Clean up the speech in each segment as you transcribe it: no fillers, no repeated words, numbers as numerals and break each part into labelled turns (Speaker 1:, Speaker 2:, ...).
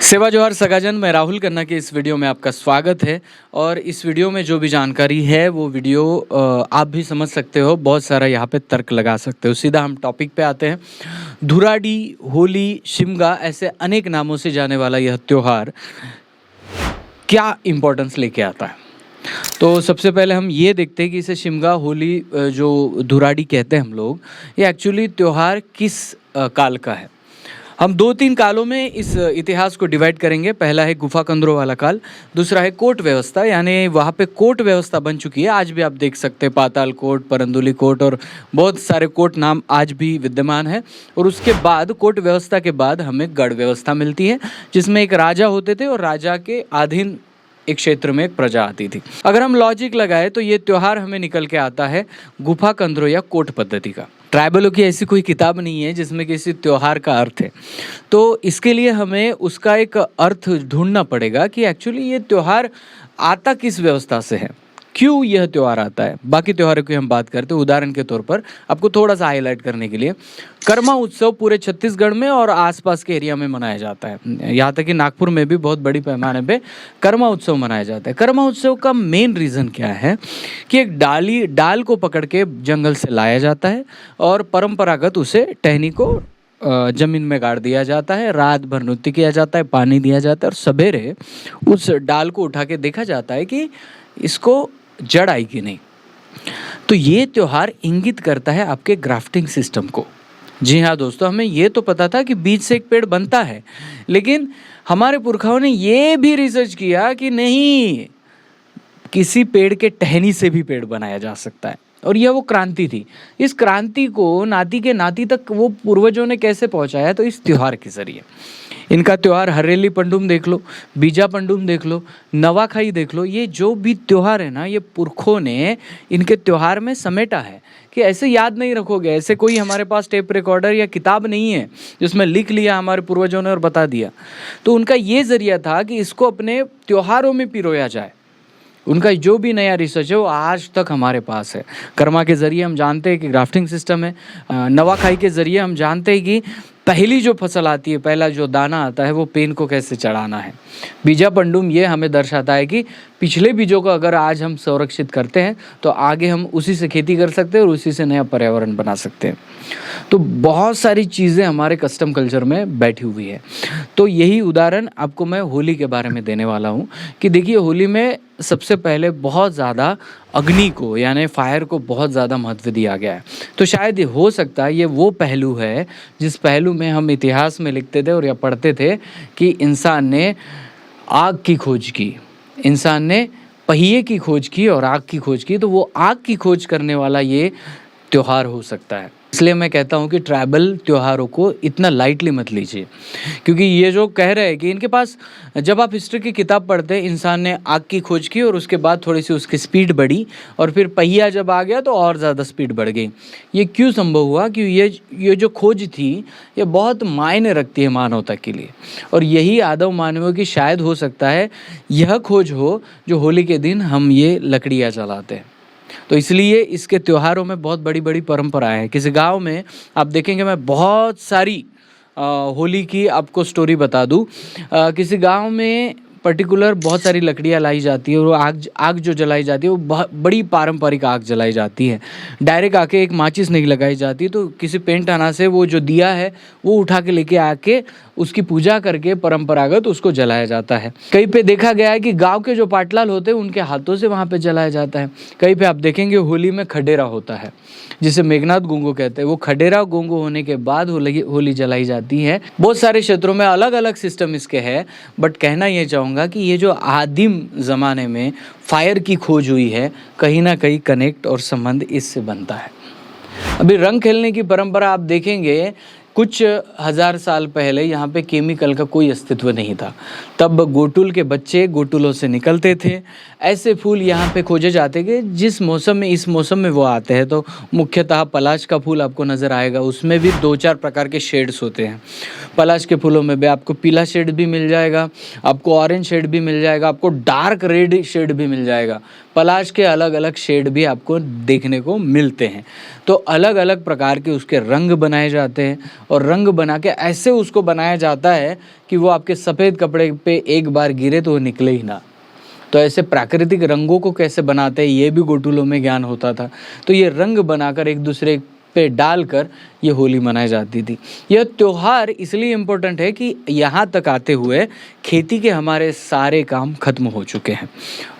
Speaker 1: सेवा जोहार सगाजन, मैं राहुल खन्ना के इस वीडियो में आपका स्वागत है। और इस वीडियो में जो भी जानकारी है वो वीडियो आप भी समझ सकते हो, बहुत सारा यहाँ पे तर्क लगा सकते हो। सीधा हम टॉपिक पे आते हैं। धुराडी, होली, शिमगा ऐसे अनेक नामों से जाने वाला यह त्यौहार क्या इम्पोर्टेंस लेके आता है। तो सबसे पहले हम ये देखते हैं कि इसे शिमगा, होली, जो धुराडी कहते हैं हम लोग, ये एक्चुअली त्यौहार किस काल का है। हम 2-3 कालों में इस इतिहास को डिवाइड करेंगे। पहला है गुफा कंदरों वाला काल, दूसरा है कोट व्यवस्था, यानी वहाँ पे कोट व्यवस्था बन चुकी है। आज भी आप देख सकते हैं पाताल कोट, परंदुली कोट और बहुत सारे कोट नाम आज भी विद्यमान है। और उसके बाद कोट व्यवस्था के बाद हमें गढ़ व्यवस्था मिलती है, जिसमें एक राजा होते थे और राजा के अधीन एक क्षेत्र में एक प्रजा आती थी। अगर हम लॉजिक लगाए तो ये त्यौहार हमें निकल के आता है गुफा कंदरों या कोट पद्धति का। ट्राइबलों की ऐसी कोई किताब नहीं है जिसमें किसी त्यौहार का अर्थ है, तो इसके लिए हमें उसका एक अर्थ ढूंढना पड़ेगा कि एक्चुअली ये त्यौहार आता किस व्यवस्था से है, क्यों यह त्यौहार आता है। बाकी त्योहारों की हम बात करते हैं। उदाहरण के तौर पर आपको थोड़ा सा हाईलाइट करने के लिए, कर्मा उत्सव पूरे छत्तीसगढ़ में और आसपास के एरिया में मनाया जाता है। यहाँ तक कि नागपुर में भी बहुत बड़ी पैमाने पे कर्मा उत्सव मनाया जाता है। कर्मा उत्सव का मेन रीज़न क्या है कि एक डाल को पकड़ के जंगल से लाया जाता है और परंपरागत उसे टहनी को जमीन में गाड़ दिया जाता है। रात भर नृत्य किया जाता है, पानी दिया जाता है और सवेरे उस डाल को उठा के देखा जाता है कि इसको जड़ आई कि नहीं। तो ये त्यौहार इंगित करता है आपके ग्राफ्टिंग सिस्टम को। जी हाँ दोस्तों, हमें ये तो पता था कि बीज से एक पेड़ बनता है, लेकिन हमारे पुरखाओं ने ये भी रिसर्च किया कि नहीं, किसी पेड़ के टहनी से भी पेड़ बनाया जा सकता है। और यह वो क्रांति थी। इस क्रांति को नाती के नाती तक वो पूर्वजों ने कैसे पहुंचाया, तो इस त्यौहार के जरिए। इनका त्यौहार हरेली पंडुम देख लो, बीजा पंडुम देख लो, नवाखाई देख लो, ये जो भी त्यौहार है ना, ये पुरखों ने इनके त्यौहार में समेटा है कि ऐसे याद नहीं रखोगे। ऐसे कोई हमारे पास टेप रिकॉर्डर या किताब नहीं है जिसमें लिख लिया हमारे पूर्वजों ने और बता दिया। तो उनका ये जरिया था कि इसको अपने त्योहारों में पिरोया जाए। उनका जो भी नया रिसर्च है वो आज तक हमारे पास है। कर्मा के ज़रिए हम जानते हैं कि ग्राफ्टिंग सिस्टम है। नवाखाई के ज़रिए हम जानते हैं कि पहली जो फसल आती है, पहला जो दाना आता है, वो पेन को कैसे चढ़ाना है। बीजा पंडुम ये हमें दर्शाता है कि पिछले बीजों को अगर आज हम संरक्षित करते हैं तो आगे हम उसी से खेती कर सकते हैं और उसी से नया पर्यावरण बना सकते हैं। तो बहुत सारी चीज़ें हमारे कस्टम कल्चर में बैठी हुई है। तो यही उदाहरण आपको मैं होली के बारे में देने वाला हूँ कि देखिए, होली में सबसे पहले बहुत ज़्यादा अग्नि को, यानी फायर को बहुत ज़्यादा महत्व दिया गया है। तो शायद ये हो सकता है ये वो पहलू है जिस पहलू में हम इतिहास में लिखते थे और या पढ़ते थे कि इंसान ने आग की खोज की, इंसान ने पहिए की खोज की और आग की खोज की। तो वो आग की खोज करने वाला ये त्यौहार हो सकता है। इसलिए मैं कहता हूँ कि ट्राइबल त्योहारों को इतना लाइटली मत लीजिए, क्योंकि ये जो कह रहे हैं कि इनके पास, जब आप हिस्ट्री की किताब पढ़ते हैं, इंसान ने आग की खोज की और उसके बाद थोड़ी सी उसकी स्पीड बढ़ी और फिर पहिया जब आ गया तो और ज़्यादा स्पीड बढ़ गई। ये क्यों संभव हुआ? कि ये जो खोज थी ये बहुत मायने रखती है मानवता के लिए। और यही आदम मानवों की शायद हो सकता है यह खोज हो जो होली के दिन हम ये लकड़ियाँ जलाते हैं। तो इसलिए इसके त्योहारों में बहुत बड़ी बड़ी परंपराएं हैं। किसी गांव में आप देखेंगे, मैं बहुत सारी होली की आपको स्टोरी बता दूं। किसी गांव में पर्टिकुलर बहुत सारी लकड़ियाँ लाई जाती है और वो आग जो जलाई जाती है वो बहुत बड़ी पारंपरिक आग जलाई जाती है। डायरेक्ट आके एक माचिस नहीं लगाई जाती, तो किसी पेंट आना से वो जो दिया है वो उठा के लेके आके उसकी पूजा करके परंपरागत उसको जलाया जाता है। कहीं पे देखा गया है कि गांव के जो पाटलाल होते हैं उनके हाथों से वहाँ पे जलाया जाता है। कहीं पे आप देखेंगे होली में खडेरा होता है, जिसे मेघनाथ गोंगो कहते हैं। वो खडेरा गोंगो होने के बाद होली जलाई जाती है। बहुत सारे क्षेत्रों में अलग अलग सिस्टम इसके है, बट कहना ये चाहूँगा कि ये जो आदिम ज़माने में फायर की खोज हुई है, कहीं ना कहीं कनेक्ट और संबंध इससे बनता है। अभी रंग खेलने की परंपरा आप देखेंगे, कुछ हज़ार साल पहले यहाँ पे केमिकल का कोई अस्तित्व नहीं था। तब गोटुल के बच्चे गोटुलों से निकलते थे। ऐसे फूल यहाँ पे खोजे जाते कि जिस मौसम में, इस मौसम में वो आते हैं। तो मुख्यतः पलाश का फूल आपको नज़र आएगा, उसमें भी 2-4 प्रकार के शेड्स होते हैं। पलाश के फूलों में भी आपको पीला शेड भी मिल जाएगा, आपको ऑरेंज शेड भी मिल जाएगा, आपको डार्क रेड शेड भी मिल जाएगा। पलाश के अलग अलग शेड भी आपको देखने को मिलते हैं। तो अलग अलग प्रकार के उसके रंग बनाए जाते हैं और रंग बना के ऐसे उसको बनाया जाता है कि वो आपके सफ़ेद कपड़े पे एक बार गिरे तो वो निकले ही ना। तो ऐसे प्राकृतिक रंगों को कैसे बनाते हैं ये भी गोटुलों में ज्ञान होता था। तो ये रंग बनाकर एक दूसरे पे डालकर ये होली मनाई जाती थी। यह त्यौहार इसलिए इम्पोर्टेंट है कि यहाँ तक आते हुए खेती के हमारे सारे काम खत्म हो चुके हैं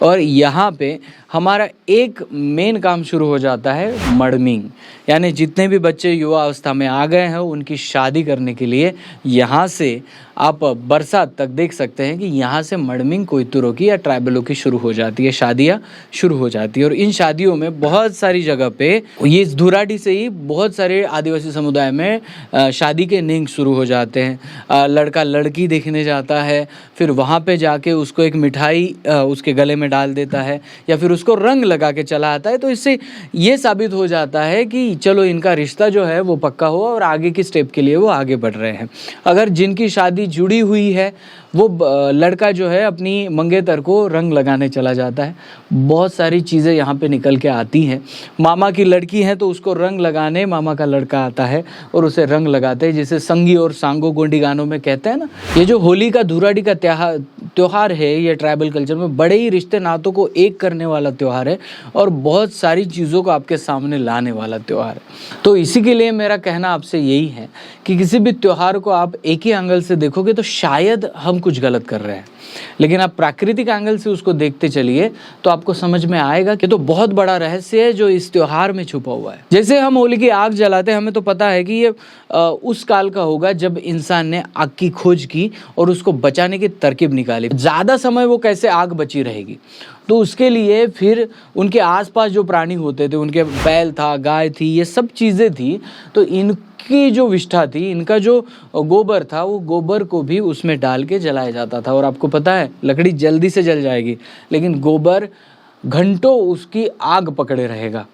Speaker 1: और यहाँ पे हमारा एक मेन काम शुरू हो जाता है मड़मिंग, यानी जितने भी बच्चे युवा अवस्था में आ गए हैं उनकी शादी करने के लिए यहाँ से आप बरसात तक देख सकते हैं कि यहाँ से मड़मिंग कोयतुरों की या ट्राइबलों की शुरू हो जाती है, शादियाँ शुरू हो जाती है। और इन शादियों में बहुत सारी जगह पे ये इस धुराडी से ही बहुत सारे आदिवासी समुदाय में शादी के निंग शुरू हो जाते हैं। लड़का लड़की देखने जाता है, फिर वहाँ पे जाके उसको एक मिठाई उसके गले में डाल देता है या फिर उसको रंग लगा के चला आता है। तो इससे ये साबित हो जाता है कि चलो इनका रिश्ता जो है वो पक्का हुआ और आगे की स्टेप के लिए वो आगे बढ़ रहे हैं। अगर जिनकी शादी जुड़ी हुई है वो लड़का जो है अपनी मंगेतर को रंग लगाने चला जाता है। बहुत सारी चीज़ें यहाँ पे निकल के आती हैं। मामा की लड़की है तो उसको रंग लगाने मामा का लड़का आता है और उसे रंग लगाते हैं, जिसे संगी और सांगो गोंडी गानों में कहते हैं ना। ये जो होली का धुराडी का त्यौहार है ये ट्राइबल कल्चर में बड़े ही रिश्ते नातों को एक करने वाला त्यौहार है और बहुत सारी चीज़ों को आपके सामने लाने वाला त्यौहार है। तो इसी के लिए मेरा कहना आपसे यही है कि किसी भी त्यौहार को आप एक ही एंगल से देखोगे तो शायद हम कुछ गलत कर रहे हैं, लेकिन आप प्राकृतिक एंगल से उसको देखते चलिए तो आपको समझ में आएगा कि तो बहुत बड़ा रहस्य है जो इस त्योहार में छुपा हुआ है। जैसे हम होली की आग जलाते हैं, हमें तो पता है कि ये उस काल का होगा जब इंसान ने आग की खोज की और उसको बचाने की तरकीब निकाली। ज़्यादा समय वो कैसे आग बची रहेगी, तो उसके लिए फिर उनके आसपास जो प्राणी होते थे, उनके बैल था, गाय थी, ये सब चीज़ें थी, तो इनकी जो विष्ठा थी, इनका जो गोबर था, वो गोबर को भी उसमें डाल के जलाया जाता था। और आपको पता है लकड़ी जल्दी से जल जाएगी लेकिन गोबर घंटों उसकी आग पकड़े रहेगा।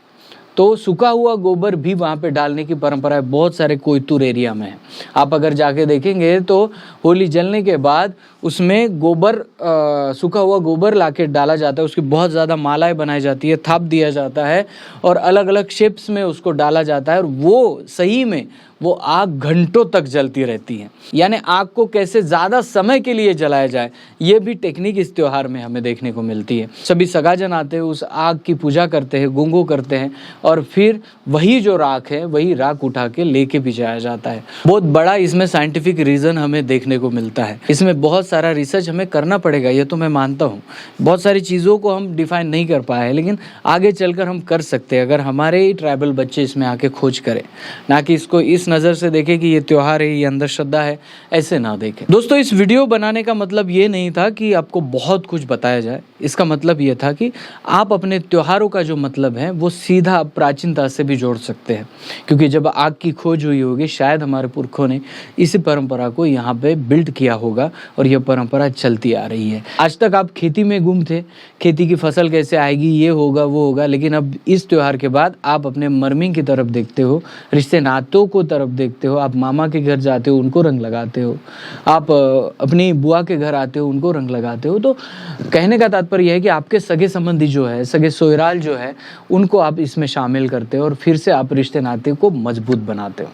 Speaker 1: तो सूखा हुआ गोबर भी वहाँ पे डालने की परंपरा बहुत सारे कोयतुर एरिया में है। आप अगर जाके देखेंगे तो होली जलने के बाद उसमें गोबर सूखा हुआ गोबर लाके डाला जाता है, उसकी बहुत ज़्यादा मालाएं बनाई जाती है, थाप दिया जाता है और अलग अलग शेप्स में उसको डाला जाता है और वो सही में वो आग घंटों तक जलती रहती है। यानी आग को कैसे ज़्यादा समय के लिए जलाया जाए ये भी टेक्निक इस त्यौहार में हमें देखने को मिलती है। सभी सगाजन आते हैं, उस आग की पूजा करते हैं, गुंगो करते हैं और फिर वही जो राख है वही राख उठा के लेके भी जाया जाता है। बहुत बड़ा इसमें साइंटिफिक रीज़न हमें देखने को मिलता है। इसमें बहुत सारा रिसर्च हमें करना पड़ेगा, ये तो मैं मानता हूँ। बहुत सारी चीज़ों को हम डिफाइन नहीं कर पाए हैं लेकिन आगे चलकर हम कर सकते हैं अगर हमारे ही ट्राइबल बच्चे इसमें आके खोज करें, ना कि इसको इस नज़र से देखें कि ये त्यौहार है, ये अंधश्रद्धा है, ऐसे ना देखें। दोस्तों इस वीडियो बनाने का मतलब ये नहीं था कि आपको बहुत कुछ बताया जाए। इसका मतलब ये था कि आप अपने त्योहारों का जो मतलब है वो सीधा प्राचीनता से भी जोड़ सकते हैं, क्योंकि जब आग की खोज हुई होगी शायद हमारे पुरखों ने इसी परंपरा को यहाँ पे बिल्ड किया होगा और यह परंपरा चलती आ रही है। आज तक आप खेती में गुम थे, खेती की फसल कैसे आएगी, ये होगा वो होगा, लेकिन अब इस त्यौहार के बाद आप अपने मर्मिंग की तरफ देखते हो, रिश्ते नातों को तरफ देखते हो, आप मामा के घर जाते हो उनको रंग लगाते हो, आप अपनी बुआ के घर आते हो उनको रंग लगाते हो। तो कहने का तात्पर्य यह है कि आपके सगे संबंधी जो है, सगे सोयराल जो है, उनको आप इसमें शामिल करते हो और फिर से आप रिश्ते नाते को मजबूत बनाते हो।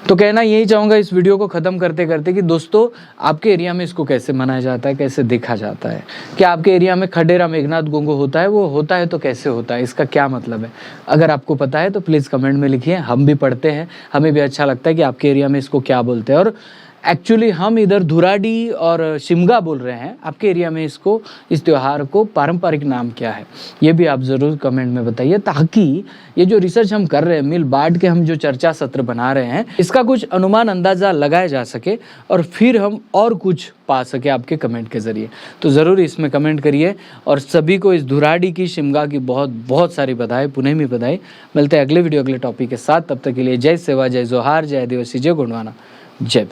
Speaker 1: तो कहना यही चाहूँगा इस वीडियो को ख़त्म करते करते कि दोस्तों आपके एरिया में इसको कैसे मनाया जाता है, कैसे देखा जाता है। क्या आपके एरिया में खडेरा मेघनाथ गुंगो होता है? वो होता है तो कैसे होता है, इसका क्या मतलब है? अगर आपको पता है तो प्लीज़ कमेंट में लिखिए, हम भी पढ़ते हैं, हमें भी अच्छा लगता है कि आपके एरिया में इसको क्या बोलते हैं। और एक्चुअली हम इधर धुराडी और शिमगा बोल रहे हैं, आपके एरिया में इसको, इस त्यौहार को पारंपरिक नाम क्या है ये भी आप ज़रूर कमेंट में बताइए, ताकि ये जो रिसर्च हम कर रहे हैं, मिल बांट के हम जो चर्चा सत्र बना रहे हैं, इसका कुछ अनुमान अंदाज़ा लगाया जा सके और फिर हम और कुछ पा सके आपके कमेंट के ज़रिए। तो ज़रूर इसमें कमेंट करिए और सभी को इस धुराडी की, शिमगा की बहुत बहुत सारी बधाई, पुनः में बधाई। मिलते हैं अगले वीडियो अगले टॉपिक के साथ, तब तक के लिए जय सेवा, जय जोहार, जय आदिवासी, जय गोंडवाना, जय।